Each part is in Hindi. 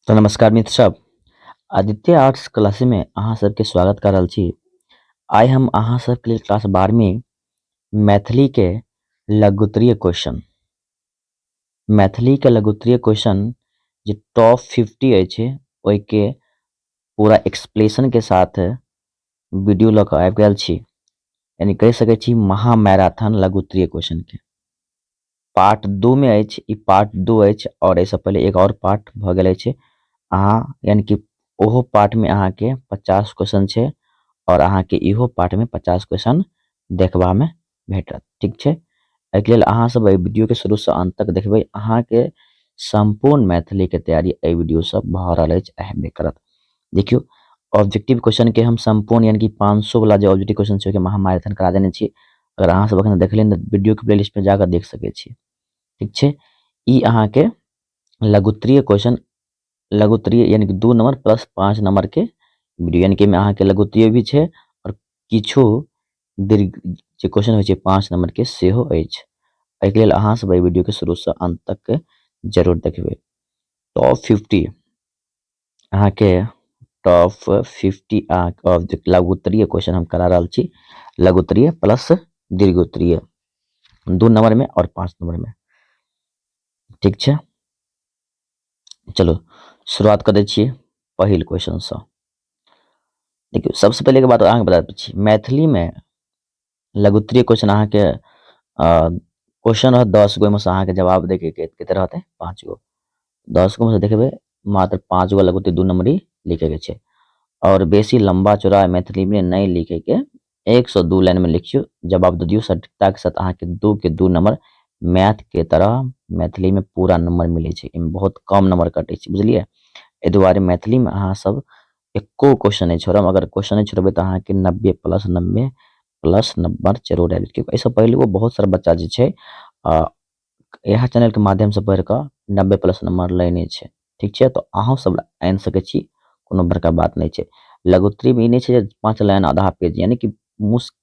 तो नमस्कार मित्र सब। आदित्य आर्ट्स क्लास में अहाँ सबके स्वागत कर रहल छी। आइ हम अहाँ सबके लिए क्लास 12वीं मैथिली के लघुत्तरीय क्वेश्चन जे टॉप 50 अछि ओहिके पूरा एक्सप्लेनेशन के साथ वीडियो लऽ कऽ आबि गेल छी। यानी कहि सकै छी महामैराथन लघुत्तरीय क्वेश्चन के पार्ट 2 में अछि। ई पार्ट 2 अछि और एहिसँ पहले एक और पार्ट भऽ गेल अछि। अहाँ यानी कि ओहो पार्ट में अहाँ के 50 क्वेश्चन छै और अहाँ के इहो पार्ट में 50 क्वेश्चन देखबा में भेटत। ठीक छै, एहिके लेल अहाँ सब एहि वीडियो के शुरू से अंत तक देखबै। अहाँ के संपूर्ण मैथिली के तैयारी एहि वीडियो से भऽ रहल अछि, हेबे करत। देखियो, ऑब्जेक्टिव क्वेश्चन के हम संपूर्ण यानी कि 500 वाला जो ऑब्जेक्टिव क्वेश्चन छै ओके महामैराथन करा देने छी। अगर अहाँ सब अखन देखलियै तऽ वीडियो के प्लेलिस्ट में जाकर देख सकै छी। ठीक छै, ई अहाँ के लघुत्तरीय क्वेश्चन लघुत्तरीय यानी कि 2 नंबर प्लस 5 नंबर के वीडियो यानी कि अहाँ के लघुत्तरीय भी छै और किछु दीर्घ जे क्वेश्चन होइ छै 5 नंबर के सेहो अछि। एहिके लेल अहाँ सब एहि वीडियो के शुरू से अंत तक जरूर देखबै। टॉप 50 अहाँ के टॉप 50 ऑब्जेक्ट लघुत्तरीय क्वेश्चन हम करा रहल छी। लघुत्तरीय प्लस दीर्घोत्तरीय 2 नंबर में और 5 नंबर में। ठीक छै, चलो शुरुआत कर दै छियै पहिल क्वेश्चन से। देखियो, सबसे पहले के बात अहाँ के बता दै छी, मैथिली में लघुत्तरीय क्वेश्चन अहाँ के क्वेश्चन रहत 10 गो में से अहाँ के जवाब देके कते रहते 5 गो। 10 गो में से देखबे मात्र 5 गो लघुत्तरीय 2 नंबरी लिखे के छै और बेसी लंबा चौड़ा मैथिली में नहीं लिखे के 102 लाइन में लिखियो। जवाब दे दियो सटीकता के साथ। अहाँ के 2 के 2 नंबर मैथ के तरह मैथिली में पूरा नंबर मिले छै। इमें बहुत कम नंबर कटे छै, बुझलिए। एहि दुआरे मैथिली में अहाँ सब एको क्वेश्चन नहीं छोड़ब। अगर क्वेश्चन नहीं छोड़बै तो अहाँ के 90 प्लस नंबर जरूर आबि जाएत। ऐसे पहले वो बहुत सारा बच्चा जे छै यह चैनल के माध्यम से पढ़ कर 90 प्लस नंबर लेने छै। ठीक छै, तो अहाँ सब आनि सकै छी, कोनो बड़का बात नहीं छै। लघुत्तरी में ई नहीं छै 5 लाइन आधा पेज, यानी कि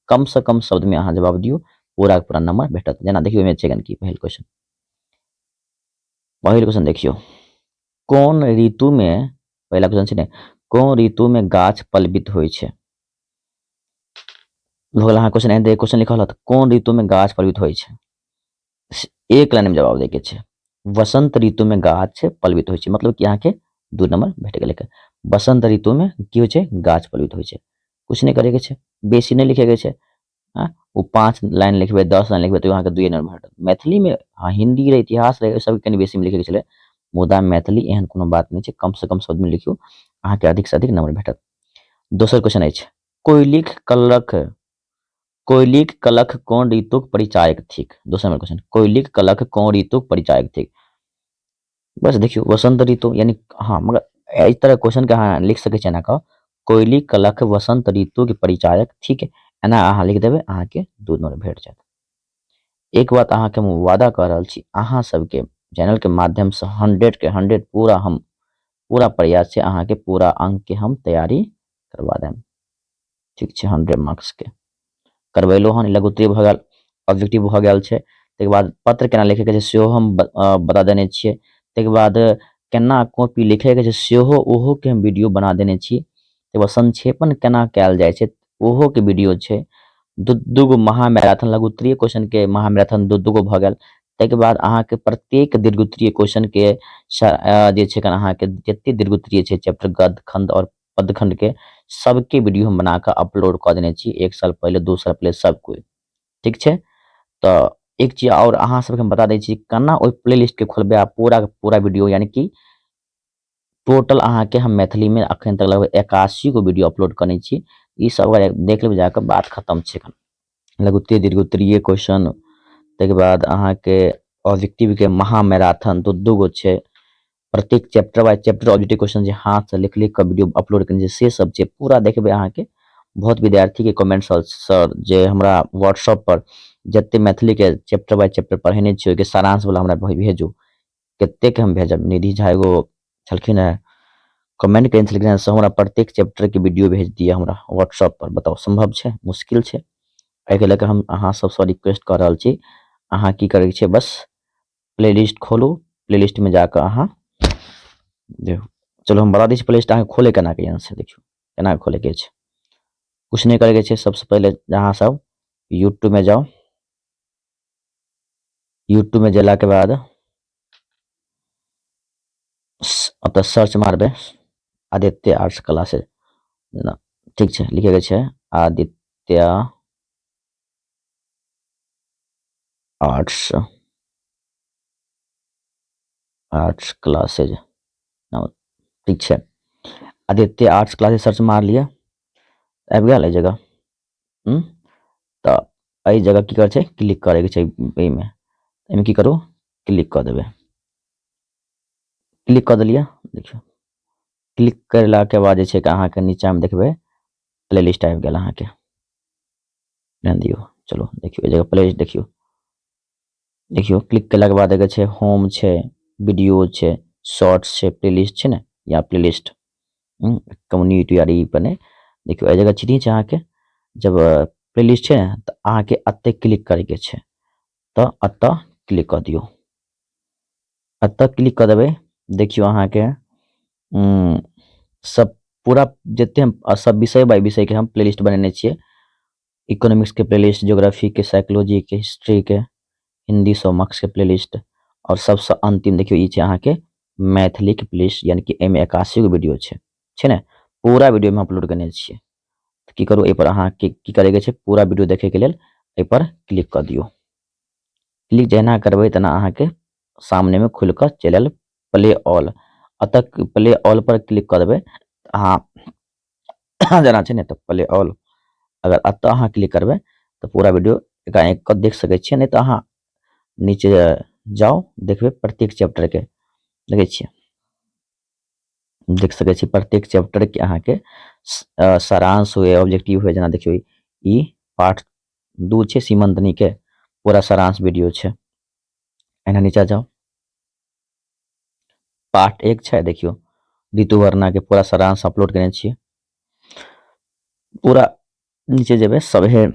कम से कम शब्द में अहाँ जवाब दियो पूरा के पूरा नंबर भेटत। जेना देखियो एमे छै कि पहिल क्वेश्चन देखियो, कोन ऋतु में पहला क्वेश्चन छै ने, कोन ऋतु में गाछ पल्लवित होइ छै। भगल अहाँ क्वेश्चन एहन क्वेश्चन लिखल हत कोन ऋतु में गाछ पल्लवित होइ छै, एक लाइन में जवाब दे के छै। वसंत ऋतु में गाछ पल्लवित होइ छै, मतलब कि अहाँ के 2 नंबर भेट गेल। वसंत ऋतु में की होइ छै, गाछ पल्लवित होइ छै। कुछ नहीं करे के छै, बेसी नहीं लिखे के छै। वो 5 लाइन लिखबे 10 लाइन लिखबे तो अहाँ के 2 नंबर भेटत। मैथिली में हिंदी रे इतिहास रे सब कनी बेसी में लिखे के छले, मुदा मैथिली एहन कोनो बात नहीं छै। कम से कम शब्द में लिखियो, अहाँ के अधिक से अधिक नंबर भेटत। दोसर क्वेश्चन अछि, कोयलीक कलख कोन ऋतुक परिचायक थिक। दोसर नंबर क्वेश्चन, कोयलीक कलख कोन ऋतुक परिचायक थिक। बस देखियो वसंत ऋतु, यानी हाँ, मगर इस तरह क्वेश्चन के अहाँ लिख सके ना का कोयली कलख वसंत ऋतु के परिचायक थिक, एना अहाँ लिख देबे, अहाँ के 2 नंबर भेट जात। एक बात अहाँ के हम वादा कर रहल छी, अहाँ सबके चैनल के माध्यम से 100 के 100 पूरा प्रयास से अहाँ के पूरा अंक के हम तैयारी करवा देम। ठीक छै, 100 मार्क्स के करवेलो हन। लघुत्तरीय भ गेल, ऑब्जेक्टिव भ गेल छै। तै के बाद पत्र केना लिखे के छै सेहो हम बता देने छियै। तै के बाद केना कॉपी लिखे के छै सेहो ओहो के हम वीडियो बना देने छी। तै के बाद संक्षेपण केना कैल जाय छै ओहो के वीडियो छै। दू गो महामैराथन लघुत्तरीय क्वेश्चन के महामैराथन दू गो भ गेल। तै के बाद अहाँ के प्रत्येक दीर्घोत्तरीय क्वेश्चन के जे छै अहाँ के जते दीर्घोत्तरीय छै चैप्टर गद्य खंड और पद खंड के सबके वीडियो हम बना के अपलोड कर देने छी, 1 साल पहले 2 साल पहले सब कोई। ठीक छै, तो एक चीज और अहाँ सबके हम बता दै छी, केना ओइ प्लेलिस्ट के खोलबे आ पूरा के पूरा वीडियो, यानी कि टोटल अहाँ के हम मैथिली में अखन तक लगभग 81 गो वीडियो अपलोड करने छी। ई सब अगर देख लेबै जाके बात खत्म छै। लघुत्तरीय दीर्घोत्तरीय क्वेश्चन, तै के बाद अहाँ के ऑब्जेक्टिव के महामैराथन दू गो छै। प्रत्येक chapter by chapter objective question जे हाथ से लिख के वीडियो अपलोड करने से सब छै, पूरा देखबे अहाँ के। बहुत विद्यार्थी के कमेंट सर जे हमरा व्हाट्सएप पर जते मैथिली के चैप्टर बाय चैप्टर पढ़ेने छियै के सारांश वाला हमरा भेजू। कते के हम भेजब, निधि झा एगो छलखिन है, कमेंट केने छलखिन से हमरा प्रत्येक चैप्टर के वीडियो भेज दिया हमरा व्हाट्सएप पर। बताओ संभव छै, मुश्किल छै। एहि के लेके हम अहाँ सबसे रिक्वेस्ट कर रहल छी, अहाँ की करे छै बस प्लेलिस्ट खोलू, प्लेलिस्ट में जाकर अहाँ चलो हम बता दी प्ले लिस्ट खोले केना के से देखियो केना खोले के छै। कुछ नहीं करे के छै, सबसे पहले जहाँ सब यूट्यूब में जाओ, यूट्यूब में जेला के बाद अतः सर्च मारबे आदित्य आर्ट्स क्लासेस, ठीक है लिखे के छै आदित्य आर्ट्स आर्ट्स क्लासेज, ठीक है आदित्य आर्ट्स क्लासेज सर्च मार लिया, आबि गेल एहि जगह। तो एहि जगह की करे छै क्लिक करे के छै, एहिमे की करू क्लिक कर देबे, क्लिक कर दिलिए। देखियो क्लिक करला के बाद जे छै कि अहाँके नीचा में देखबे प्ले लिस्ट आबि गेल अहाँके, ध्यान दियो। चलो देखियो एहि जगह प्ले लिस्ट देखियो, देखियो क्लिक केला के बाद देखे छै होम छै, वीडियो छै, शॉर्ट्स छै, प्लेलिस्ट छै ने या प्लेलिस्ट कम्युनिटी यार ई बने। देखियो एहि जगह चीनी छै अहाँके, जब प्लेलिस्ट छै ने तो अहाँके अत्ते क्लिक करे के छै, तो अत्ता क्लिक कर दियो, अत्ता क्लिक कर देबे। देखियो अहाँके सब पूरा जते हम सब विषय बाय विषय के हम प्लेलिस्ट बनेने छियै, इकोनॉमिक्स के प्लेलिस्ट, ज्योग्राफी के, साइकोलॉजी के, हिस्ट्री के, हिंदी 100 मार्क्स के प्लेलिस्ट, और सबसे अंतिम देखियो ई छै अहाँके मैथिली के प्लेलिस्ट, यानी कि एमे 81 गो वीडियो छै ने, पूरा वीडियो में अपलोड करने छियै। तो की करू एहि पर अहाँके की करे के छै, पूरा वीडियो देखे के लेल एहि पर क्लिक कर दियो। क्लिक जेना करबे तना अहाँके सामने में खुल कर चलल प्ले ऑल, अतः प्ले ऑल पर क्लिक कर देबे अहाँ जना छै ने तो प्ले ऑल, अगर अतः अहाँ क्लिक करबे तो पूरा वीडियो एक देख सके छियै, नहीं तो अहाँ नीचे जाओ देखबे प्रत्येक चैप्टर के देखे छियै, देख सके छी प्रत्येक चैप्टर के अहाँके सारांश हुए, ऑब्जेक्टिव हुए, जना देखियो ई पार्ट 2 छै सीमंतनी के पूरा सारांश वीडियो छै। एना नीचा जाओ पार्ट 1 छै, देखियो ऋतु वर्णा के पूरा सारांश अपलोड करने छियै। पूरा नीचे जेबे सभे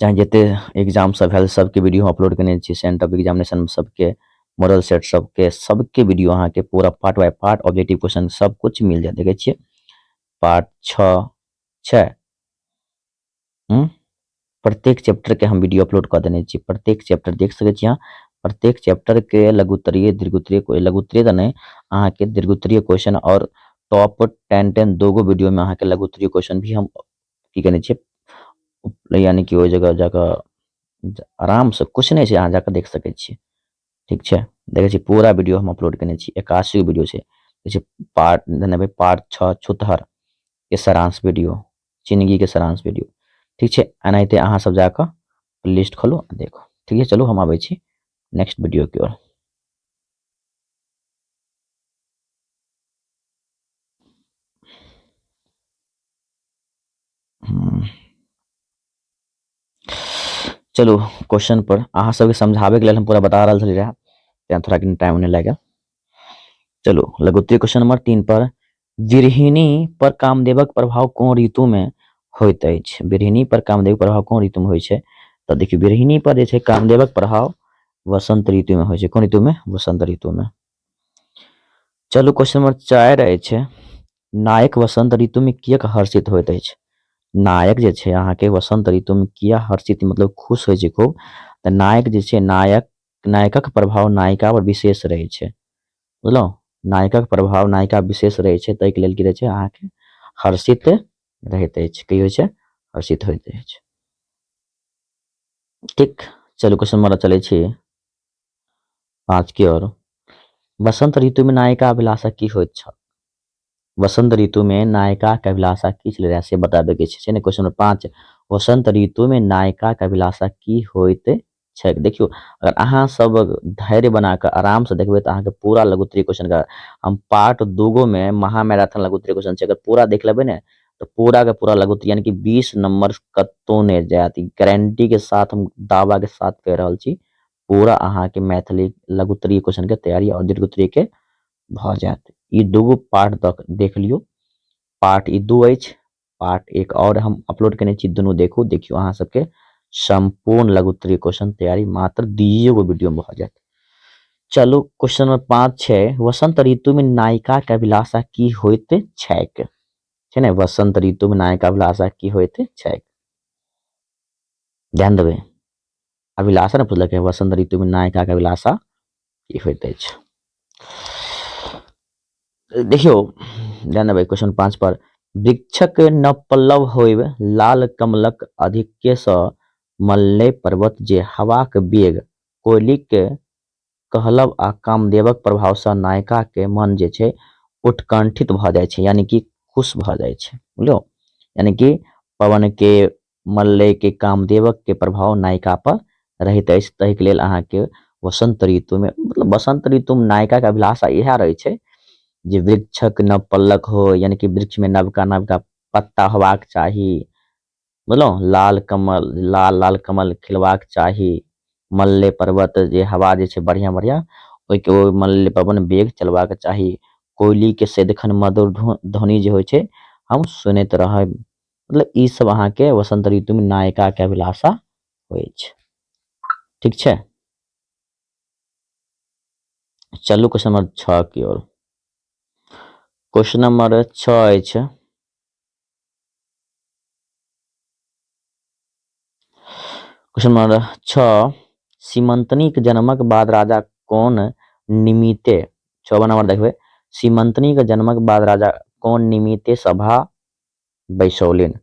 चाहे जते एग्जाम सब है सबके वीडियो अपलोड करने छियै, सेंटर ऑफ एग्जामिनेशन सबके, मॉडल सेट सबके वीडियो अहाँके पूरा part by part objective question सब कुछ मिल जाए, देखे छियै पार्ट 6 छै। प्रत्येक चैप्टर के हम वीडियो अपलोड कर देने छी, प्रत्येक चैप्टर देख सके छी अहाँ, प्रत्येक चैप्टर के लघुत्तरीय दीर्घोत्तरीय लघुत्तरीय तो नहीं अहाँके दीर्घोत्तरीय क्वेश्चन और टॉप 10 2 गो वीडियो में अहाँके लघुत्तरीय क्वेश्चन भी हम की करने छियै, यानी कि ओहि जगह जाकर आराम से कुछ नहीं छै अहाँ जाकर देख सके छियै, ठीक छै। देखे छी पूरा वीडियो हम अपलोड करने छी, 81 गो वीडियो छै, जैसे पार्ट देने पार्ट 6 छूतहर के सारांश वीडियो, जिंदगी के सारांश वीडियो, ठीक छै। एनाहिते अहाँ सब जाकर लिस्ट खोलो देखो, ठीक है। चलो हम आबै छी नेक्स्ट वीडियो की ओर। चलो क्वेश्चन पर अहाँ सबके समझावे के लिए हम पूरा बता रहा रहे, थोड़ा टाइम नहीं लगे। चलो लघुत्तरीय क्वेश्चन नंबर 3 पर विरहिणी पर कामदेवक प्रभाव कोन ऋतु में होइत अछि, विरहिणी पर कामदेव प्रभाव कोन ऋतु में होइ छै, तो देखियो विरहिणी पर जे छै कामदेवक प्रभाव वसंत ऋतु में होइ छै, कोन ऋतु में, वसंत ऋतु में। चलो क्वेश्चन नंबर 4 अछि नायक वसंत ऋतु में किएक हर्षित होइत अछि, नायक जे छै अहाँके वसंत ऋतु में किया हर्षित मतलब खुश होइ छै खूब, तऽ नायक जे छै नायकक प्रभाव नायिका पर विशेष रहै छै, बुझलहुँ, नायकक प्रभाव नायिका विशेष रहै छै, ताहिके लेल की रहै छै अहाँके हर्षित रहैत अछि, की होइ छै हर्षित होइत अछि, ठीक। चलू क्वेश्चन नंबर चलै छी 5 की ओर, वसंत ऋतु में नायिका अभिलाषा की होइत छ, वसंत ऋतु में नायिका के अभिलाषा की छलै से बताबे के छै ने। क्वेश्चन नंबर 5 वसंत ऋतु में नायिका के अभिलाषा की होइत छै, देखियो अगर अहाँ सब धैर्य बनाकर आराम से देखबे तो अहाँके पूरा लघुत्तरीय क्वेश्चन का हम पार्ट 2 गो में महा मैराथन लघुत्तरीय क्वेश्चन छै, अगर पूरा देख लेबै ने तो पूरा का पूरा लघुत्तरीय यानी कि 20 नंबर कत्तो नहीं जायत, गारंटी के साथ हम दावा के साथ कह रहल छी, पूरा अहाँके मैथिली लघुत्तरीय क्वेश्चन के तैयारी और दीर्घोत्तरीय के भ जायत। ई दूगो पार्ट तक देख लियो, पार्ट ई 2 अछि, पार्ट 1 और हम अपलोड केने छी, दुनू देखू, देखियो अहाँ सबके संपूर्ण लघुत्तरीय क्वेश्चन तैयारी मात्र 2 गो वीडियो में भ जायत। चलू क्वेश्चन नंबर 5 छै वसंत ऋतु में नायिका के अभिलाषा की होइत छैक छै ने वसंत ऋतु में नायिका अभिलाषा की होइत छैक ध्यान देबै अभिलाषा ने पूछलक है वसंत ऋतु में नायिका के अभिलाषा की होइत अछि देखियो ध्यान देबै क्वेश्चन 5 पर वृक्षक न पल्लव होइब लाल कमलक अधिक्य स मल्ले पर्वत जे हवाक बेग कोयलिक कहलब आ कामदेवक प्रभाव से नायिका के मन जे छै उत्कंठित भ जाय छै यानी कि खुश भ जाय छै बुझलियो यानी कि पवन के मल्ले के कामदेवक के प्रभाव नायिका पर रहैत अछि ताहि के लेल अहाँ के वसंत ऋतु में मतलब वसंत ऋतु में नायिका के अभिलाषा इहा रहे छै जे वृक्षक नव पल्लक हो यानी कि वृक्ष में नवका नवका पत्ता होबाक चाही बुझलहुँ लाल लाल कमल खिलबाक चाही मल्ले पर्वत जे हवा जे छै बढ़िया बढ़िया ओहिके ओ मल्ले पवन बेग चलबाक चाही कोयली के सदिखन मधुर ध्वनि जे होइ छै हम सुनैत रहब मतलब ई सब अहाँ के वसंत ऋतु में नायिका के अभिलाषा होइ छै ठीक छै चलू क्वेश्चन नंबर 6 की ओर क्वेश्चन नंबर 6 अछि क्वेश्चन नंबर 6 सीमंतनी के जन्मक बाद राजा कोन निमित्ते 6वां नंबर देखबै सीमंतनी के जन्मक बाद राजा कोन निमित्ते सभा बैसौलिन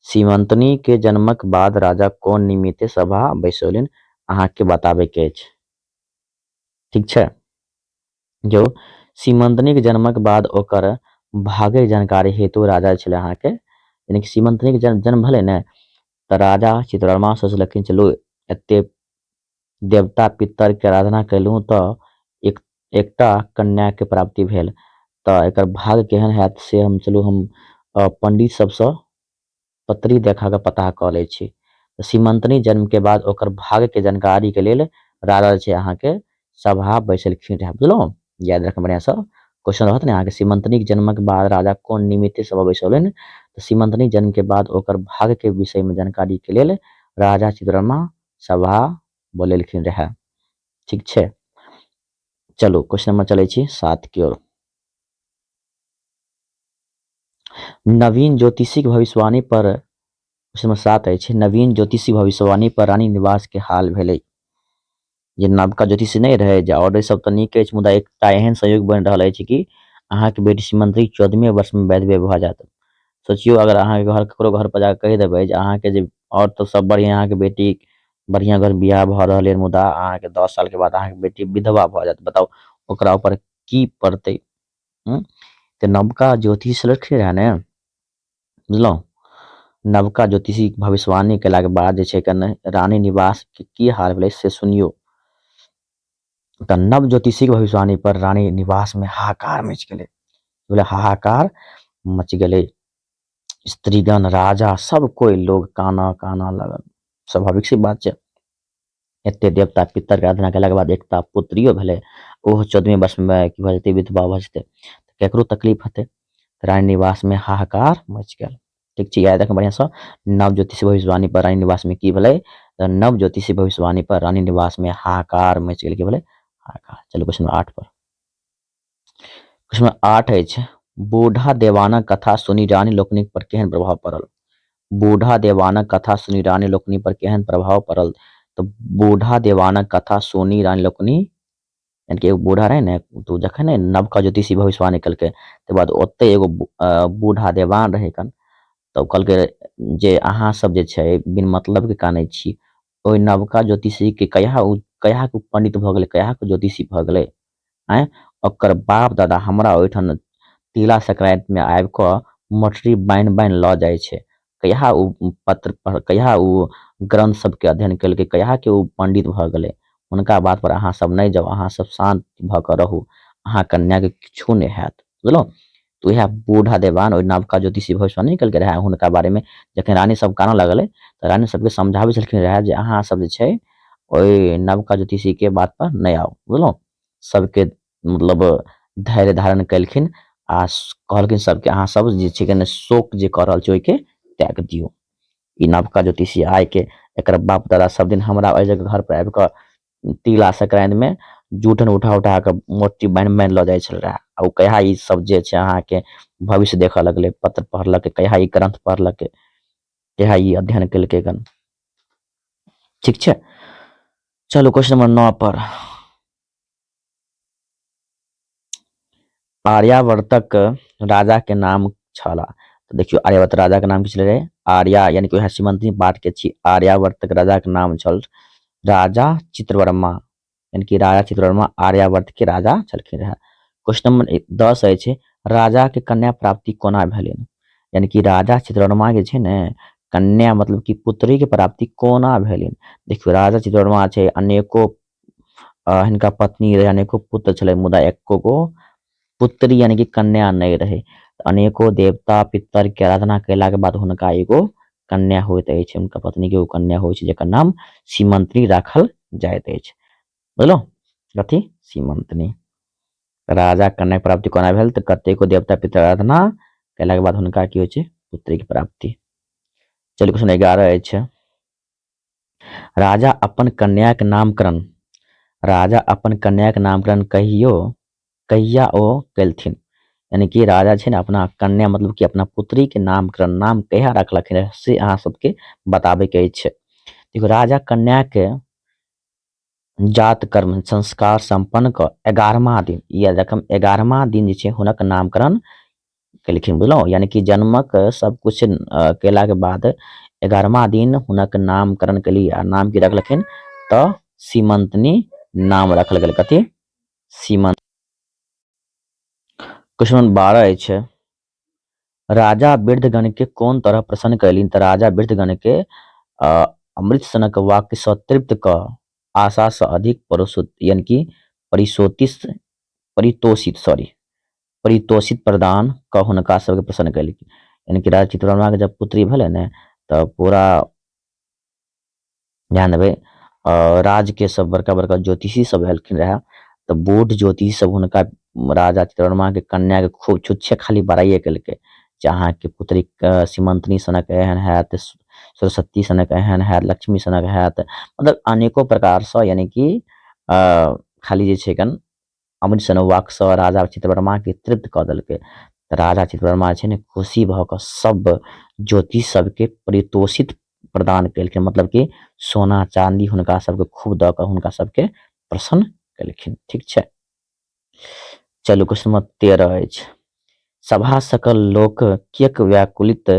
सीमंतनी के जन्मक बाद राजा कोन निमित्ते सभा बैसौलिन अहाँ के बताबे के अछि ठीक छै जो सीमंतनी के जन्मक बाद ओकर भागे जानकारी हेतु राजा छले अहाँ के यानी कि सीमंतनी के जन्म भले ने त राजा चित्रवर्मा सोचलखिन चलू एते देवता पितर के आराधना कैलू त एकटा कन्या के प्राप्ति भेल त एकर भाग केहन हैत से हम चलू हम पंडित सबसे पत्री देखा के पता क लै छी सीमंतनी जन्म के बाद ओकर भाग के जानकारी के लेल राजा छै अहाँ के सभा बैसलखिन रहे बुझलहुँ याद रख बढ़िया से क्वेश्चन रहत ने अहाँ के सीमंतनी के जन्म के बाद राजा कोन निमित्ते सभा बैसौलिन तो सीमंतनी जन्म के बाद ओकर भाग के विषय में जानकारी के लेल राजा चित्रवर्मा सभा बोलेलखिन रहे ठीक छै चलो क्वेश्चन नंबर चले छी 7 की ओर नवीन ज्योतिषी भविष्यवाणी पर क्वेश्चन नंबर 7 अछि नवीन ज्योतिषी भविष्यवाणी पर रानी निवास के हाल भेलै जे नवका ज्योतिषी नहीं रहे जे ऑर्डर सब तो नीक अछि मुदा एकटा एहन संयोग बन रहल अछि कि अहाँ के बेटी सीमंतनी 14वें वर्ष में वैधव्य भ जायत सोचियो अगर अहाँ के घर ककरो घर पर जाके कह देबै जे अहाँ के जे और तो सब बढ़िया अहाँ के बेटी बढ़िया घर बियाह भ रहल है मुदा अहाँ के 10 साल के बाद अहाँ के बेटी विधवा भ जायत बताओ ओकरा ऊपर की पड़तै तो नवका ज्योतिष लड़के रहे ने बुझलहुँ नवका ज्योतिषी भविष्यवाणी केला के बाद जे छै कने रानी निवास के की हाल भेलै से सुनियो त नव ज्योतिषी के भविष्यवाणी पर रानी निवास में हाहाकार मच गेलै बोले हाहाकार मच गेलै स्त्रीगण राजा सब कोई लोग काना काना लगल स्वाभाविक सी बात छै एते देवता पितर के आराधना केला के बाद एकटा पुत्रियो भेले ओहो 14वें वर्ष में की भ जेतै विधवा भ जेतै केकरो तकलीफ हेतै रानी निवास में हाहाकार मच गेल ठीक छै याद रख बढ़िया से नव ज्योतिषी भविष्यवाणी पर रानी निवास में की भेलै नव ज्योतिषी भविष्यवाणी पर रानी निवास में हाहाकार मच गेल की भेलै हाहाकार चलो क्वेश्चन 8 पर क्वेश्चन 8 अछि बूढ़ा देवानक कथा सुनी रानी लोकनिक पर केहन प्रभाव पड़ल बूढ़ा देवानक कथा सुनी रानी लोकनि पर केहन प्रभाव पड़ल तो बूढ़ा देवानक कथा सुनी रानी लोकनि यानी कि एगो बूढ़ा रहे ने तो जखन ने नवका ज्योतिषी भविष्यवाणी केलकै तकर बाद ओते एगो बूढ़ा देवान रहे कन तब कहलकै जे अहाँ सब जे छै बिन मतलब के कानै छी ओइ नवका ज्योतिषी के कहिया के पंडित भ गेलै कहिया के ज्योतिषी भ गेलै आय ओकर बाप दादा हमरा ओइठन तिला संक्रांति में आबि क मटरी बान्हि बान्हि ल जाइ छै कहिया उ पत्र पर कहिया उ ग्रंथ सबके अध्ययन केलकै कहिया के उ पंडित भ गेलै हुनका बात पर अहाँ सब नहीं जाओ अहाँ सब शांत भ क रहू अहाँ कन्या के किछु नहीं हैत बुझलहुँ तो यह बूढ़ा देवान और नवका ज्योतिषी भविष्यवाणी केलकै रहे हुनका बारे में जखन रानी सब कानऽ लगलै त रानी सबके समझाबै छलखिन रहे जे अहाँ सब जे छै ओइ नवका ज्योतिषी के बात पर नहीं आओ बुझलहुँ सबके मतलब धैर्य धारण केलखिन आ कहलखिन सबके अहाँ सब जे छै कने शोक जे क रहल छै ओइके त्याग दियौ ई नवका ज्योतिषी आय के एकर बाप दादा सब दिन हमरा ओइ जगह घर पर आबि क तिला संक्रांति में जूठन उठा उठा के मोटी बान्हि बान्हि लऽ जाइ छल रहे आ कहिया ई सब जे छै अहाँके भविष्य देखऽ लगलै, पत्र पढ़लकै, कहिया ई ग्रंथ पढ़लकै, कहिया ई अध्ययन केलकै गन। ठीक छै, चलो क्वेश्चन नंबर 9 पर। आर्यावर्तक राजा के नाम छला। तो देखियो आर्यावर्त राजा के नाम की छलै? आर्या यानी कि सीमंतनी पाठ के छी। आर्यावर्तक राजा के नाम छल राजा चित्रवर्मा, यानी कि राजा चित्रवर्मा आर्यावर्त के राजा छलखिन रहे। क्वेश्चन नंबर 10 अछि राजा के कन्या प्राप्ति कोना भेलनि? यानी कि राजा चित्रवर्मा के छै ने कन्या मतलब कि पुत्री के प्राप्ति कोना भेलनि? देखियो राजा चित्रवर्मा छै अनेको हिनका पत्नी रहे, अनेको पुत्र छलै, मुदा एको गो पुत्री यानी कि कन्या नहीं रहे। अनेको देवता पितर के आराधना कैला के बाद हुनका एगो कन्या होइत अछि, हुनका पत्नी के एगो कन्या होइ छै जेकर नाम सीमंतनी राखल जाइत अछि। बुझलो कथी? सीमंतनी। राजा कन्या के प्राप्ति कोना भेल? तऽ कतेको देवता पितर आराधना कैला के बाद हुनका की होइ छै? पुत्री के प्राप्ति। चलिए क्वेश्चन 11 अछि राजा अपन कन्या के नामकरण कहिया ओ केलथिन? यानी कि राजा छै ने अपना कन्या मतलब कि अपना पुत्री के नामकरण नाम कहिया रखलखिन से अहाँ सबके बताबे के अछि। देखो राजा कन्या के जात कर्म संस्कार संपन्न क 11वां दिन या रकम 11वां दिन जे छै हुनक नामकरण केलखिन। बुझलो यानी कि जन्मक सब कुछ केला के बाद 11वां दिन हुनक नामकरण केली आ नाम की रखलखिन? तो सीमंतनी नाम रखल गेल। कथी? सीमंत। क्वेश्चन 12 अछि राजा वृद्धगण के कोन तरह प्रसन्न कैलिन? तऽ राजा वृद्धगण के अमृत सनक वाक्य सँ तृप्त क आशा से अधिक यानी कि परितोषित प्रदान क हुनका सबके प्रसन्न कैली। यानी कि राजा चित्रवर्मा के जब पुत्री भेले ने तऽ पूरा ध्यान देबै राज के सब बड़का बड़का ज्योतिषी सब एलखिन रहे, तऽ बूढ़ ज्योतिषी सब हुनका राजा चित्रवर्मा के कन्या के खूब छुच्छे खाली बड़ाइए केलकै जे अहाँ के पुत्री सीमंतनी सनक एहन हैत, सरस्वती सनक एहन हैत, लक्ष्मी सनक हैत, मतलब अनेको प्रकार से यानी कि खाली जे छै कन अमृत सन वाक्य से राजा चित्रवर्मा के तृप्त कऽ देलकै। तऽ राजा चित्रवर्मा छै ने खुशी भऽ कऽ सब ज्योतिष सबके परितोषित प्रदान केलखिन, मतलब कि सोना चांदी हुनका सबके खूब दऽ कऽ हुनका सबके प्रसन्न केलखिन। ठीक छै, चलू क्वेश्चन नंबर 13 अछि सभा सकल लोक किएक व्याकुलित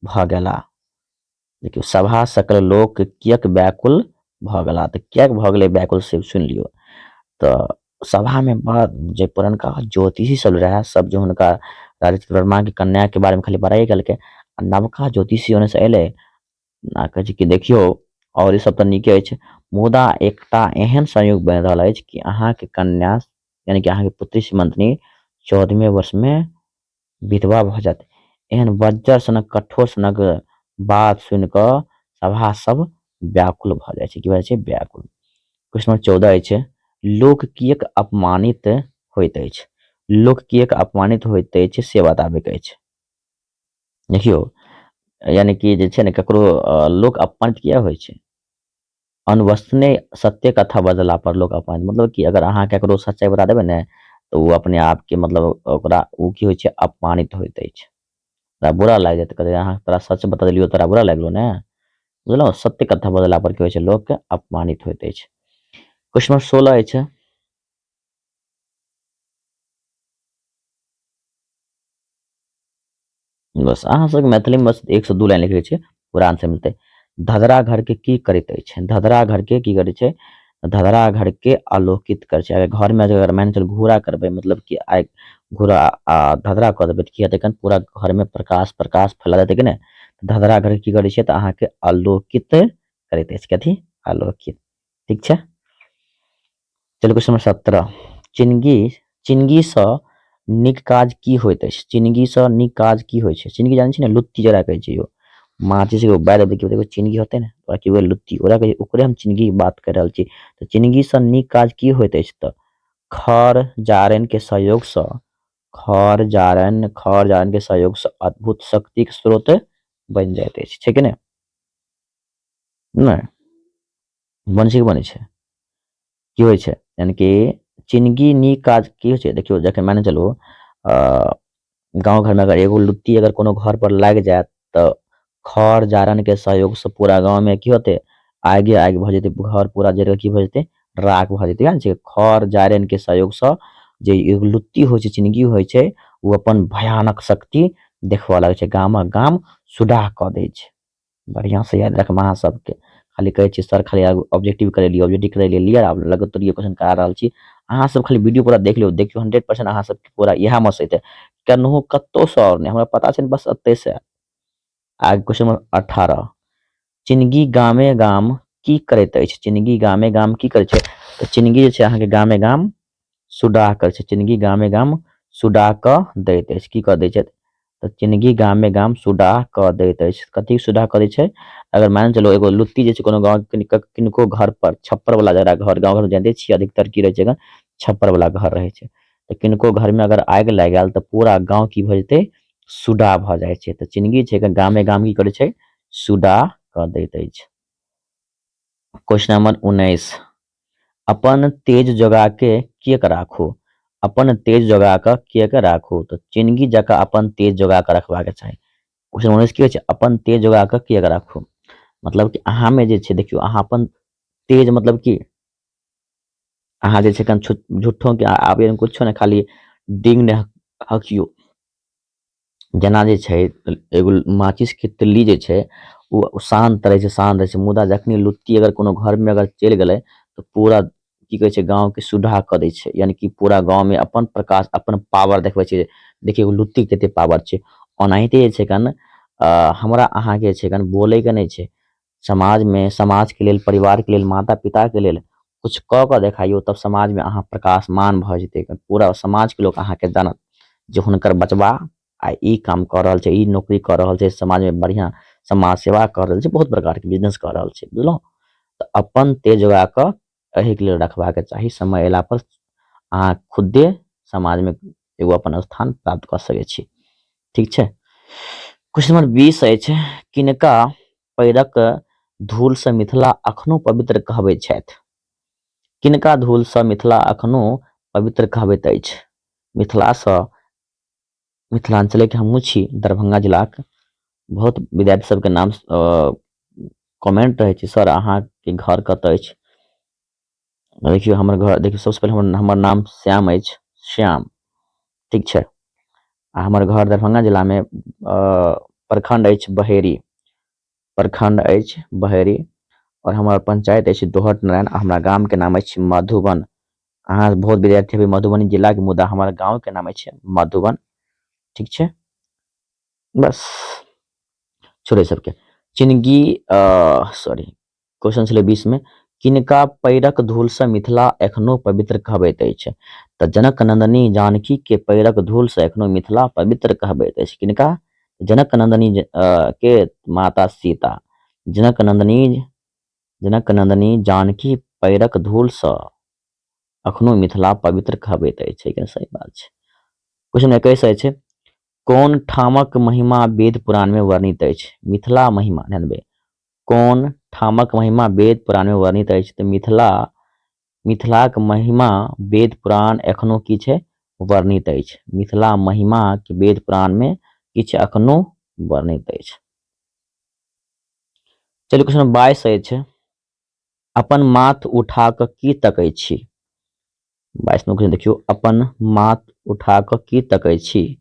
भऽ गेला? देखियो सभा सकल लोक किएक व्याकुल भऽ गेला? तऽ किएक भऽ गेलै व्याकुल से सुनि लियो। तऽ सभा में बड़ा जे पुरनका ज्योतिषी सब रहे सब जो हुनका राजा चित्रवर्मा के कन्या के बारे में खाली बड़ाई केलकै, नवका ज्योतिषी ओने से एले आ कहै छै कि देखियो और ई सब तऽ नीके अछि, मुदा एकटा एहन संयोग बनि रहल अछि कि अहाँ के कन्या यानी कि अहाँ के पुत्री सीमंतनी 14वें वर्ष में विधवा भऽ जायत। एहन बज्जर सनक कठोर सनक बात सुनि कऽ सभा सब व्याकुल भऽ जाइ छै। की भऽ जाइ छै? व्याकुल। क्वेश्चन नंबर 14 अछि लोक किएक अपमानित होइत अछि? लोक किएक अपमानित होइत अछि से बताबे के अछि। देखियो यानी कि जे छै ने ककरो लोक अपमानित किया होइ छै? अनवस्तने सत्य कथा बजला पर लोक अपमानित, मतलब कि अगर अहाँ ककरो सच्चाई बता देबै ने तऽ वो अपने आप के मतलब ओकरा उ की होइ छै? अपमानित होइत अछि, तोरा बुरा लागि जायत, कहते अहाँ तोरा सच बता देलियो तोरा बुरा लागलो ने, बुझलो सत्य कथा बजला पर की होइ छै? लोक के अपमानित होइत अछि। क्वेश्चन नंबर 16 अछि बस अहाँ सबके मैथिली में बस 1 से 2 लाइन लिखे छै, पूरा आंसर मिलते। धधरा घर के की करैत अछि? धधरा घर के की करै छै? धधरा घर के आलोकित करे छै। अगर घर में अगर मान चल घूरा करबे मतलब कि आइ घूरा धधरा कऽ देबै तऽ की हेतै? पूरा घर में प्रकाश प्रकाश फैला देतै कि ने। धधरा घर की करै छै? तऽ अहाँ के आलोकित करैत अछि। कथी? आलोकित। ठीक छै, चलू क्वेश्चन नंबर 17 चिनगी सँ नीक काज की होइत अछि? चिनगी सँ नीक काज की होइ छै? चिनगी जानै छी ने लुत्ती जरा कहै छै यो, माचिस के बार देखियो चिनगी होते ने बाकी वो लुत्ती ओकरा कहै ओकरे हम चिनगी के बात कर रहल छी। तऽ चिनगी सँ नीक काज की होइत अछि? तऽ खर जारनि के सहयोग सँ खर जारनि के सहयोग सँ अद्भुत शक्ति के स्रोत बनि जाइत अछि। छै कि नहीं? बनै छै कि बनै छै? की होइ छै? यानी कि चिनगी नीक काज की होइ छै देखियौ, जखन मानि चलू गाँव घरमे अगर एगो लुत्ती अगर कोनो घर पर लागि जायत तऽ खर जारन के सहयोग से पूरा गाँव में की होते, आगे आगे भऽ जेतै, घर पूरा जरि के की भऽ जेतै, राख भऽ जेतै। छै खर जारनि के सहयोग से जे एगो लुत्ती होइ छै, चिनगी होइ छै, ओ अपन भयानक शक्ति देखबऽ लगै छै, गामक गाम सुडाह कऽ दै छै। बढ़िया से याद रखब अहाँ सबके, खाली कहै छी सर खाली ऑब्जेक्टिव करे लिए, ऑब्जेक्टिव करे लिए लियर आब लगातार क्वेश्चन करा रहल छी, अहाँ सब खाली वीडियो पूरा देख लियौ, देखियो 100% अहाँ सबके पूरा इएह में से केनहु कत्तो से और नहीं, हमरा पता छै बस एते से। आगे क्वेश्चन नंबर 18, चिनगी गामे गाम की करैत अछि? चिनगी गामे गाम की करै छै? तऽ चिनगी जे छै अहाँके गामे गाम सुडाह करै छै, चिनगी गामे गाम सुडाह कऽ दैत अछि। की कऽ दै छै? तऽ चिनगी गामे गाम सुडाह कऽ दैत अछि। कथी सुडाह कऽ दै छै? अगर मान चलो एगो लुत्ती जे छै कोनो गाँव किनको घर पर, छप्पर वाला जकरा घर गाँव घर में जानिते छियै अधिकतर की रहै छै, छप्पर वाला घर रहै छै, तऽ किनको घर में अगर आगि लागि गेल तऽ पूरा गाँव की भऽ जेतै, सुडाह भऽ जाइ छै। तऽ चिनगी छै गामे गाम की करै छै, सुडाह कऽ दैत अछि। क्वेश्चन नंबर 19, अपन तेज जोगा के किएक राखू? अपन तेज जोगा कऽ किएक राखू? तऽ चिनगी जकाँ अपन तेज जोगा कऽ रखबाक चाही। क्वेश्चन 19 की होइ छै, अपन तेज जोगा कऽ किएक राखू? मतलब कि अहाँ में जे छै देखियौ, अहाँ अपन तेज मतलब कि अहाँ जे छै झूठों के आबे कुछो ने, खाली डिंग ने हकियो। जेना जे छै एगो माचिस के तिल्ली जे छै वो शांत रहे छै, शांत रहे छै, मुदा जखनी लुत्ती अगर कोनो घर में अगर चलि गेलै तो पूरा की कहै छै गाँव के सुधाह कऽ दै छै, यानी कि पूरा गाँव में अपन प्रकाश, अपन पावर देखबै छै। देखिए लुत्ती के कते पावर छै। ओनाहिते जे छै कन हमरा अहाँ के छै कन बोले के नहीं छै, समाज में, समाज के लेल, परिवार के लेल, माता पिता के लेल कुछ कऽ के देखाइयो, तब समाज में अहाँ प्रकाशमान भऽ जेतै, पूरा समाज के लोग अहाँ के जानत जे हुनकर बचबा आ ई काम कऽ रहल छै, ई नौकरी कऽ रहल छै, समाज में बढ़िया समाज सेवा कऽ रहल छै, बहुत प्रकार के बिजनेस कऽ रहल छै, बुझलहुँ। तऽ अपन तेज जोगा कऽ एहि के लेल रखबाक चाही, समय अयला पर अहाँ खुदे समाज में एगो अपन स्थान प्राप्त कऽ सकै छी। ठीक छै। क्वेश्चन नंबर 20 अछि, किनका पैरक धूल से मिथिला अखनो पवित्र कहबैत छथि? किनका धूल से मिथिला अखनो पवित्र कहबैत अछि? मिथिला से, मिथिलांचल के हमहूँ छी, दरभंगा जिलाक, बहुत विद्यार्थी सबके नाम कमेंट रहै छै सर अहाँके घर कतऽ अछि? देखियौ हमर घर, देखियौ सबसे पहिले हमर नाम श्याम अछि, श्याम, ठीक छै। आ हमर घर दरभंगा जिला में प्रखंड अछि बहेरी, प्रखंड अछि बहेरी, और हमर पंचायत अछि दोहट नारायण, हमरा गाम के नाम अछि मधुबन। अहाँ बहुत विद्यार्थी हेबै मधुबनी जिला के, मुदा हमर गाँव के नाम अछि मधुबन, ठीक छै। बस छोड़े सबके। चिनगी सॉरी क्वेश्चन छलै 20 में, किनका पैरक धूल से मिथिला एखनो पवित्र कहबैत अछि? तऽ जनक नंदनी जानकी के पैरक धूल से एखनो मिथिला पवित्र कहबैत अछि। किनका? जनक नंदनी के माता सीता, जनक नंदनी जानकी पैरक धूल से अखनो मिथिला पवित्र कहबैत अछि, सही बात छै। क्वेश्चन 21 अछि, कोन ठामक महिमा वेद पुराण में वर्णित अछि? मिथिला महिमा, ध्यान देबै, कोन ठामक महिमा वेद पुराण में वर्णित अछि? तऽ मिथिलाक महिमा वेद पुराण एखनो की छै? वर्णित अछि। मिथिला महिमा के वेद पुराण में की छै? एखनो वर्णित अछि। चलिए क्वेश्चन 22 अछि, अपन माथ उठा कऽ की तकै छी? 22 में क्वेश्चन देखियौ, अपन माथ उठा कऽ की तकै छी?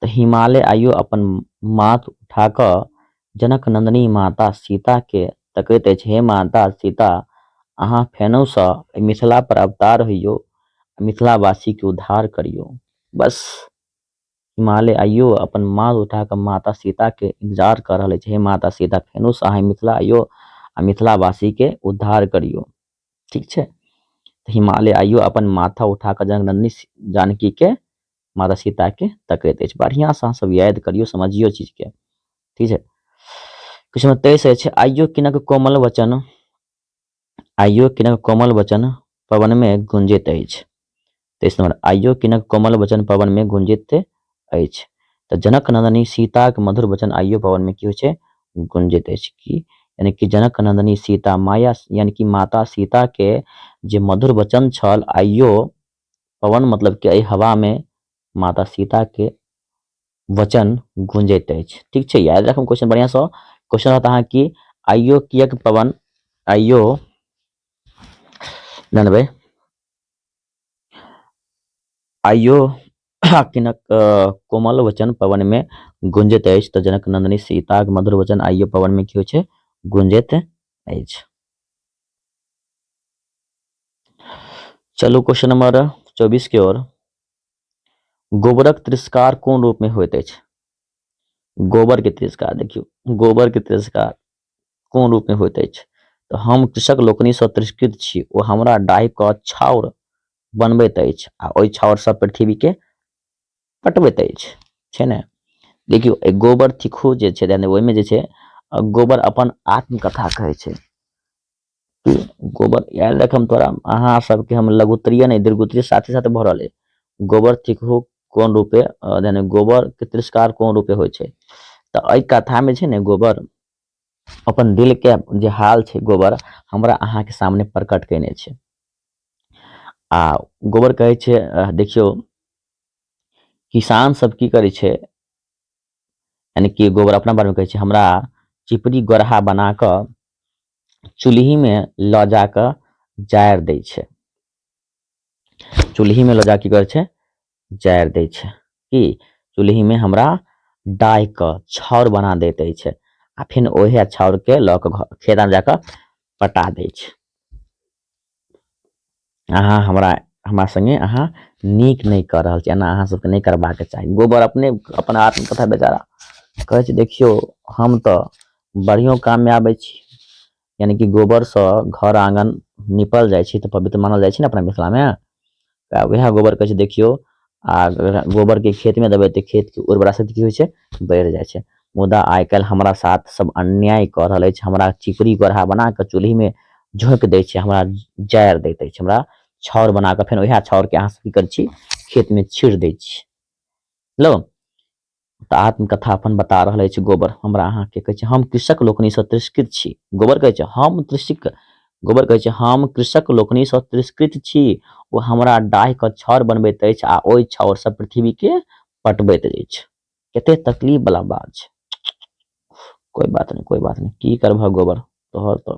तऽ हिमालय आइयो अपन माथ उठा कऽ जनक नंदनी माता सीता के तकैत अछि, हे माता सीता अहाँ फेनोसँ मिथिला पर अवतार होइयो, मिथिलावासी के उद्धार करियो। बस हिमालय आइयो अपन माथ उठा कऽ माता सीता के इंतजार कर रहल अछि, हे माता सीता फेनोसँ अहाँ मिथिला आइयो आ मिथिलावासी के उद्धार करियो, ठीक छै। हिमालय आइयो अपन माथा उठा कऽ जनक नंदनी जानकी के, माता सीता के तकैत अछि। बढ़िया से अहाँ सब याद करियो, समझियो चीज के, ठीक छै। क्वेश्चन 23 अछि, आइयो किनक कोमल वचन पवन में गुंजित अछि? 23 नंबर, आइयो किनक कोमल वचन पवन में गुंजित अछि? तऽ जनक नंदनी सीता के मधुर वचन आइयो पवन में की होइ छै? गुंजित अछि। की यानी कि जनक नंदनी सीता माया, यानी कि माता सीता के जे मधुर वचन छल आइयो पवन मतलब कि एहि हवा में माता सीता के वचन गूंजैत अछि। ठीक छै, याद रखब क्वेश्चन बढ़िया से। क्वेश्चन रहत अहाँ कि आइयो कियक पवन, आइयो जानबै आइयो किनक कोमल वचन पवन में गुंजैत अछि। तऽ जनक नंदिनी सीताक मधुर वचन आइयो पवन में की होइ छै, गुंजैत अछि। चलू क्वेश्चन नंबर 24 की ओर। गोबरक तिरस्कार कोन रूप में होइत अछि? गोबर के तिरस्कार, देखियो गोबर के तिरस्कार कोन रूप में होइत अछि? तऽ हम कृषक लोकनि सँ तिरस्कृत छी, ओ हमरा डाहि क छाउर बनबैत अछि आ ओहि छाउर सँ पृथ्वी के पटबैत अछि, छै ने। देखियो गोबर थिखू जे छै, ओहिमे जे छै गोबर अपन आत्मकथा कहै छै कि गोबर याद रखम तोरा, अहाँ सबके हम लघुत्तरीय नहीं दीर्घोत्तरीय साथे साथे भरल है। गोबर थिखू कोन रूपे, यानी गोबर के तिरस्कार कोन रूपे होइ छै? तऽ एहि कथा में छै ने गोबर अपन दिल के जे हाल छै, गोबर हमरा अहाँ के सामने प्रकट केने छै। आ गोबर कहै छै, देखियो किसान सब की करे छै, यानी कि गोबर अपना बारे में कहै छै, हमरा चिपरी गोरहा बना कऽ चूल्ही में लऽ जाकऽ जारि दै छै। चूल्ही में लऽ जा की करे छै, जारि दै छै। कि चूल्ही में हमरा डाहि कऽ छाउर बना दैत अछि आ फिर ओहे छाउर के लऽ कऽ खेत में जाकऽ पटा दै छै। अहाँ हमरा संगे अहाँ नीक नहीं कर रहल छी, एना अहाँ सबके नहीं करबाक चाही। गोबर अपने अपन आत्मकथा बेचारा कहै छै, देखियो हम तऽ बढ़ियों काम में आबै छी, यानी कि गोबर सँ घर आंगन निपल जाइ छै तऽ पवित्र मानल जाइ छै ने अपना मिथिला में। वएह गोबर कहै छै देखियो, आ गोबर के खेत में देबै तऽ खेत के उर्वरा शक्ति की होइ छै, बढ़ि जाइ छै। मुदा आइ काल्हि हमरा साथ सब अन्याय कऽ रहल अछि, हमरा चिपरी गोरहा बना कऽ चूल्ही में झोंक दै छै, हमरा जारि दैत अछि, हमरा छाउर बना कऽ फेर वएह छाउर के अहाँ सब की करै छी, खेत में छीट दै छी। लो तऽ आत्मकथा अपन बता रहल अछि गोबर हमरा अहाँ के। कहै छै हम कृषक लोकनि सँ तिरस्कृत छी। गोबर कहै छै हम कृषक, गोबर कहै छै हम कृषक लोकनि सँ तिरस्कृत छी, ओ हमरा डाहि कऽ छाउर बनबैत अछि आ ओहि छाउर सँ पृथ्वी के पटबैत अछि। कते तकलीफ वाला बात छै। कोई बात नहीं, कोई बात नहीं, की करबह गोबर, तोहर तो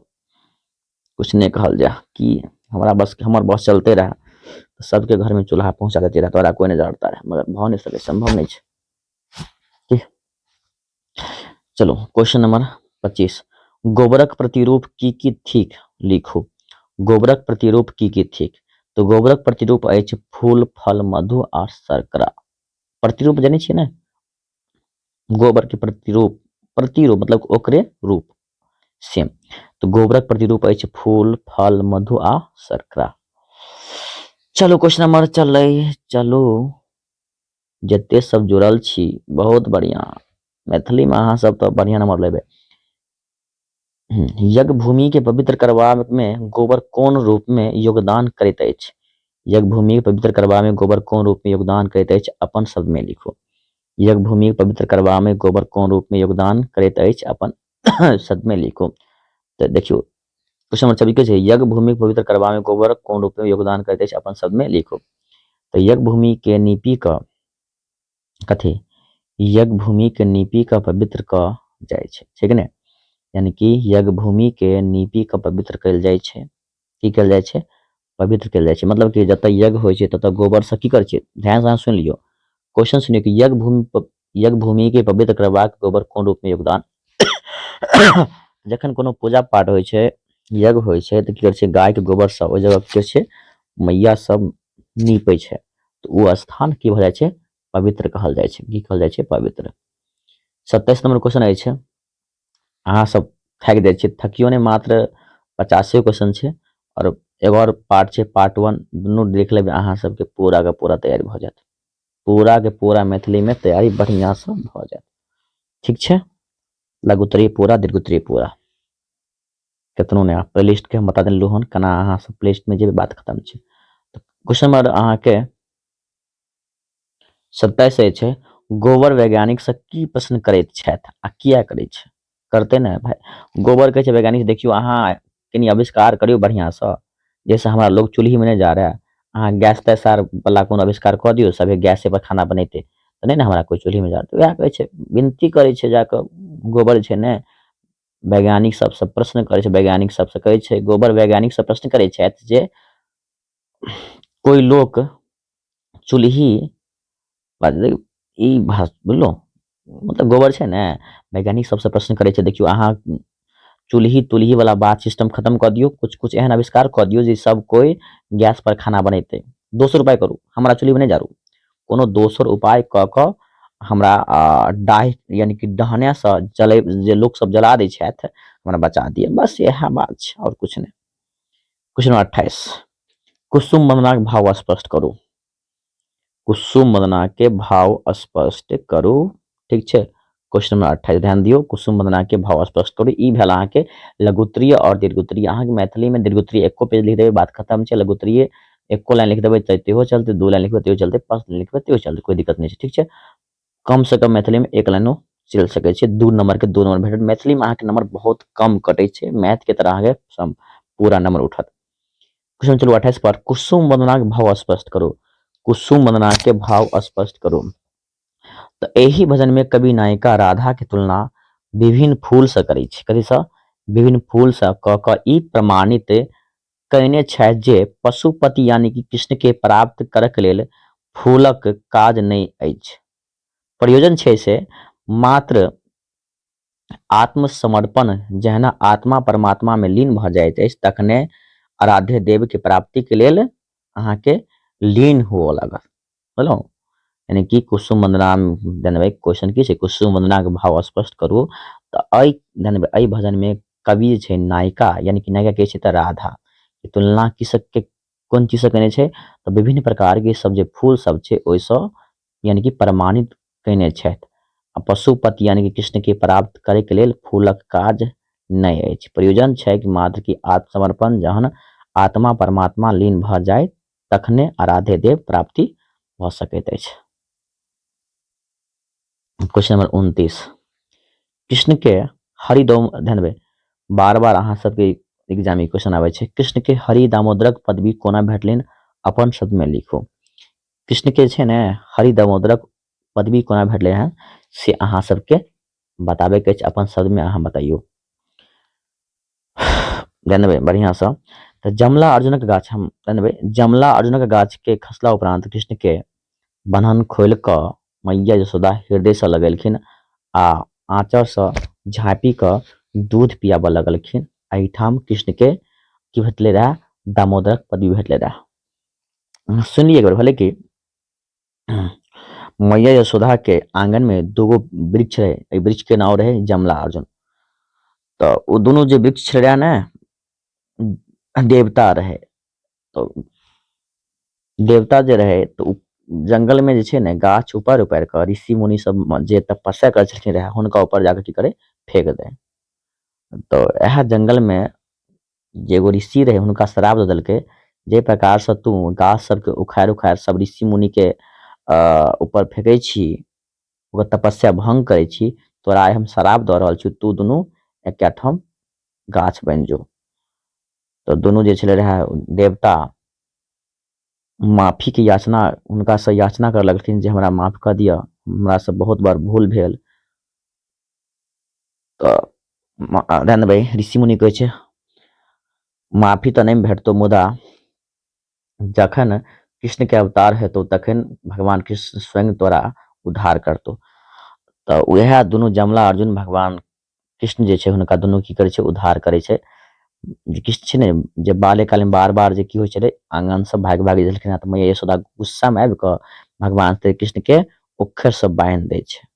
कुछ नहीं कहल जा। कि हमरा बस, हमर बस चलते रहे तो सबके घर में चूल्हा पहुंचा देते रहे, तोरा कोई नहीं जरता रहे, मगर भऽ नहीं सके, संभव नहीं छै। चलो क्वेश्चन नंबर 25। गोबरक प्रतिरूप की थिक लिखू। गोबरक प्रतिरूप की थिक? तो गोबरक प्रतिरूप अछि फूल, फल, मधु और शर्करा। प्रतिरूप जानै छियै ने, गोबर के प्रतिरूप, प्रतिरूप मतलब ओकरे रूप सेम। तो गोबरक प्रतिरूप अछि फूल, फल, मधु आ शर्करा। चलो क्वेश्चन नंबर चलू, जते सब जुड़ल छी बहुत बढ़िया, मैथिली में अहाँ सब तो बढ़िया नंबर लेबै। यज्ञ भूमि के पवित्र करबा में गोबर कोन रूप में योगदान करैत अछि? यज्ञ भूमि के पवित्र करबा में गोबर कोन रूप में योगदान करैत अछि, अपन शब्द में लिखू। यज्ञ भूमि के पवित्र करबा में गोबर कोन रूप में योगदान करैत अछि, अपन शब्द में लिखू। तो देखियो क्वेश्चन नंबर 26 छै, यज्ञ भूमि के पवित्र करबा में गोबर कोन रूप में योगदान करैत अछि, अपन शब्द में लिखू। तो यज्ञ भूमि के नीपी क कथी, यज्ञ भूमि के नीपी क पवित्र क जाइ छै कि नहीं? यानी कि यज्ञ भूमि के नीपी क पवित्र कयल जाइ छै। की कयल जाइ छै? पवित्र कयल जाइ छै। मतलब कि जतऽ यज्ञ होइ छै ततऽ गोबर से की करै छै, ध्यान से सुनि लियो क्वेश्चन सुनियो कि यज्ञ भूमि के पवित्र करबाक गोबर कोन रूप में योगदान जखन कोनो पूजा पाठ होइ छै, यज्ञ होइ छै तऽ की करै छै, गाय के गोबर से ओहि जगह की छै, मैया सब नीपै छै, तो वो स्थान की भऽ जाइ छै, पवित्र कहल जाइ छै। की कहल जाइ छै, पवित्र। 27 नंबर क्वेश्चन अछि, अहाँ सब थाकि जाइ छियै, थकियो नहीं, मात्र 50 क्वेश्चन छै और एगो और पार्ट छै, पार्ट 1, दुनू देख लेबै अहाँ सबके पूरा के पूरा तैयारी भऽ जायत। पूरा के पूरा मैथिली में तैयारी बढ़िया से भऽ जायत। ठीक छै, लघुत्तरीय पूरा, दीर्घोत्तरीय पूरा, केतनो नहीं। प्ले लिस्ट के हम बता देलू हन, केना अहाँ सब प्ले लिस्ट में जेबै, बात खत्म छै। क्वेश्चन नंबर अहाँ के 27 छै, गोबर वैज्ञानिक से की प्रश्न करैत छथि आ किया करै छै? करते ने भाई। गोबर कहै छै वैज्ञानिक देखियो अहाँ कनी आविष्कार करियो बढ़िया से, जैसे हमारा लोग चूल्ही में नहीं जा रहा है, अहाँ गैस तैस आर वाला कोनो आविष्कार कऽ दियौ, सभे गैसे पर खाना बनेतै, तऽ नहि ने हमरा कोइ चूल्ही में जरतै। वएह कहै छै, विनती करै छै जाकऽ, गोबर छै ने, वैज्ञानिक सबसँ प्रश्न करै छै, वैज्ञानिक सबसँ कहै छै, गोबर वैज्ञानिक सब प्रश्न करै छथि जे कोई लोक चूल्ही ई बुझलहुँ, मतलब गोबर छै ने, वैज्ञानिक सबसँ प्रश्न करै छै, देखियौ अहाँ चूल्ही तुल्ही वाला बात सिस्टम खत्म कऽ दियौ, कुछ कुछ एहन आविष्कार कऽ दियौ जे सब कोई गैस पर खाना बनेतै, दोसर उपाय करू, हमरा चूल्ही में नहीं जारू, कोनो दोसर उपाय कऽ कऽ हमरा डाहि यानी कि दहनेसँ जलै जे लोक सब जला दै छथि, हमरा बचा दिअ, बस इएह बात छै, और कुछ नहीं। क्वेश्चन 28, कुसुम वंदना के भाव स्पष्ट करू। कुसुम वंदना के भाव स्पष्ट करू, ठीक छै। क्वेश्चन नंबर 28 ध्यान दियौ, कुसुम वंदना के भाव स्पष्ट करू। ई भेल अहाँके लघुत्तरीय और दीर्घोत्तरीय। अहाँके मैथिली में दीर्घोत्तरीय एको पेज लिख देबै, बात खत्म छै। लघुत्तरीय एको लाइन लिख देबै तैयो चलते, 2 लाइन लिखबै तैयो चलते, 5 लाइन लिखबै तैयो चलते, कोई दिक्कत नहीं छै, ठीक छै। कम से कम मैथिली में 1 लाइनो चल सकै छै, 2 नंबर के 2 नंबर भेटत। मैथिली में अहाँके नंबर बहुत कम कटै छै, मैथ के तरह अहाँके पूरा नंबर उठत। क्वेश्चन चलू 28 पर, कुसुम वंदना के भाव स्पष्ट करू। कुसुम वंदना के भाव स्पष्ट करू। तो एही भजन में कवि नायिका राधा के तुलना विभिन्न फूल से करै छै, कथी सँ? विभिन्न फूल से क क ई प्रमाणित कयने छथि जे पशुपति यानी कि कृष्ण के प्राप्त करक लेल फूलक काज नहीं अछि। प्रयोजन छै से मात्र आत्मसमर्पण, जहना आत्मा परमात्मा में लीन भ जाइत अछि, तखने आराध्य देव के प्राप्ति के लेल अहाँके लीन हुअ लागत, बुझलहुँ। यानी कि कुसुम वंदना देनबै क्वेश्चन की छै, कुसुम वंदना के भाव स्पष्ट करू। तऽ अइ देनबै, अइ भजन में कवि जे छै नायिका, यानी कि नायिका के छै तऽ राधा, तुलना किसक के कोन चीज से केने छै, तऽ विभिन्न प्रकार के सब जे फूल सब छै ओइसँ यानी कि प्रमाणित कयने छथि। आ पशुपति यानी कि कृष्ण के प्राप्त करे के लेल फूलक काज नहीं अछि। प्रयोजन छै कि मात्र कि आत्मसमर्पण, जहन आत्मा परमात्मा लीन भ जाय तखने आराध्य देव प्राप्ति भ सकैत अछि। क्वेश्चन नंबर 29, कृष्ण के हरिदम देनबै, बार बार अहाँ सबके एग्जाम में क्वेश्चन आबै छै, कृष्ण के हरि दामोदरक पदवी कोना भेटलनि, अपन शब्द में लिखू। कृष्ण के छै ने हरि दामोदरक पदवी कोना भेटलै हैं से अहाँ सबके बताबे के छै, अपन शब्द में अहाँ बताइयो, जानबै बढ़िया से। तो जमला अर्जुनक गाछ, हम जानबै जमला अर्जुनक गाछ के खसला उपरांत कृष्ण के बन्हन खोल क मैया यशोदा हृदय से लगेलखिन आ आंचर से झाँपी क दूध पियाबऽ लगलखिन। एहिठाम कृष्ण के की भेटले रहे, दामोदरक पदवी भेटले रहे। सुनिए एक बार भले कि मैया यशोदा के आंगन में दूगो वृक्ष रहे, वृक्ष के नाम रहे जमला अर्जुन। तो वो दोनों जो वृक्ष रहे ना देवता रहे, तो देवता जे रहे तो जंगल में जे छै ने गाछ ऊपर ऊपर के ऋषि मुनि सब जे तपस्या कर छलखिन रहे, हुनका ऊपर जाकर की करे फेंक दे। तो यह जंगल में जे एगो ऋषि रहे हुनका श्राप दे देलकै, जे प्रकार से तू गाछ सबके उखाड़ उखाड़ सब ऋषि मुनि के ऊपर फेंकै छी, ओकर तपस्या भंग करे छी, तोरा हम श्राप दऽ रहल छी, तू दुनू एके ठाम गाछ बन जो। तो दुनू जे छले रहे देवता माफी के याचना हुनका से याचना कर लगलखिन जे हमरा माफ कर दिया, हमरा से बहुत बार भूल भेल। तो जानबै ऋषि मुनि कहै छै माफी तो नहीं भेटतो, मुदा जखन कृष्ण के अवतार हेतौ तखन भगवान कृष्ण स्वयं तोरा उद्धार करतो। तो वह दुनू जमला अर्जुन भगवान कृष्ण जे छै हुनका दुनू की करे छै उद्धार करे छै। जे कृष्ण छै ने जे बाल्य काल में बार बार जे की होइ छलै आंगन से भाग भाग देलखिन हैं, तो मैया यशोदा गुस्सा में आबि कऽ भगवान श्री कृष्ण के उखड़ से बांधि दै छै।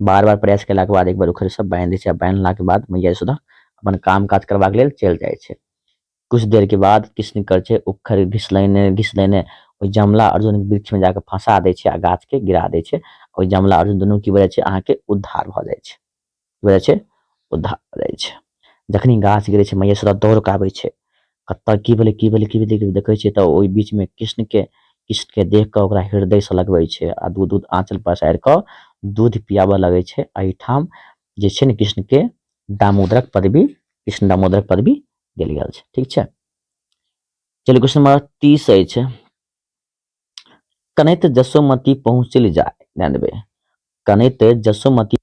बार बार प्रयास केला के बाद एक बार उखड़ से बांधि दै छै, बांधला के बाद मैया यशोदा अपन काम काज करबाक लेल चलि जाइ छै। कुछ देर के बाद कृष्ण कर छै उखड़ घिसलेने घिसलेने ओहि जमला अर्जुन वृक्ष में जाके फंसा दै छै आ गाछ के गिरा दै छै। ओहि जमला अर्जुन दुनू की भऽ जाइ छै अहाँके उद्धार भऽ जाइ छै, की भऽ जाइ छै उद्धार भऽ जाइ छै। जखनी गाछ गिरै छै मैया यशोदा दौड़ कऽ आबै छै, कतऽ की भेलै की भेलै की भेलै देखै छै तऽ ओहि बीच में कृष्ण के देख कऽ ओकरा हृदय से लगबै छै आ दूध आंचल पसारि कऽ दूध पियाबऽ लगै छै। एहिठाम जे छै ने कृष्ण के दामोदरक पदवी, कृष्ण दामोदरक पदवी देल गेल छै, ठीक छै। चलिए क्वेश्चन नंबर 30 अछि, कनैत जसोमती पहुँचल जाय, ध्यान देबै, कनैत जसोमती